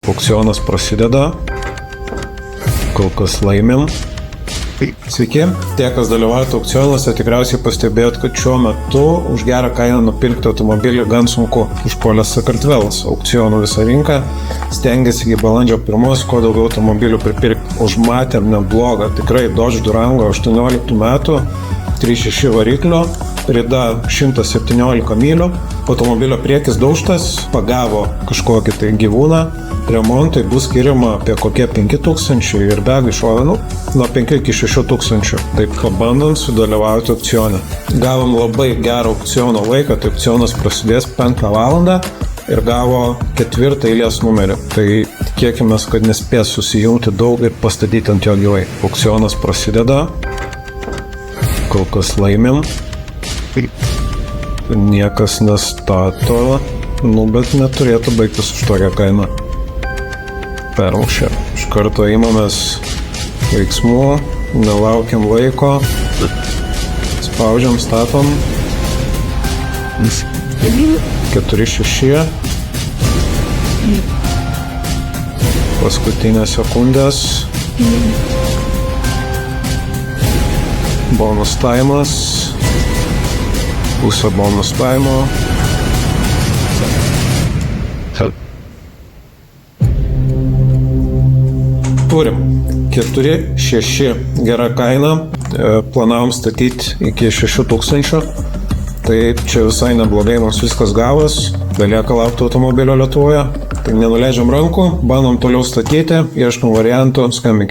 Aukcionas prasideda. Kol kas laimim. Sveiki, tie, kas dalyvaujate aukcionuose, tikriausiai pastebėjot, kad šiuo metu už gerą kainą nupirkti automobilį gan sunku. Užpuolęs Sakartvelas, aukcionų visą rinką, stengiasi iki balandžio 1 kuo daugiau automobilių pripirkti. Užmatėm neblogą, tikrai Dodge Durango 18 metų, 3.6 variklio, rida 117 mylių, automobilio priekis daužtas, pagavo kažkokį tai gyvūną, remontui bus skiriama apie kokie 5 000 ir bega išovinų nuo 5 iki 6 000. Taip pabandant sudalyvauti aukcione. Gavom labai gerą aukciono laiką, tai aukcionas prasidės 5 valandą ir gavo 4 eilės numerį. Tai tikėkime, kad nespės susijungti daug ir pastatyti ant jo gyvai. Aukcionas prasideda. Kol kas laimim. Niekas nestato, bet neturėtų baigtis už tokią kainą. Permušė. Iš karto įmamės veiksmų, nelaukiam laiko, spaudžiam, statom. 4.6. Paskutinės sekundės. Bonus taimas. Pusę bonus taimo. Turim 4.6 gera kaina, planavom statyti iki 6 000, tai čia visai neblogai mums viskas gavos, belieka laukti automobilio Lietuvoje, tai nenuleidžiam rankų, bandom toliau statyti, ieškom variantų, skambinkit.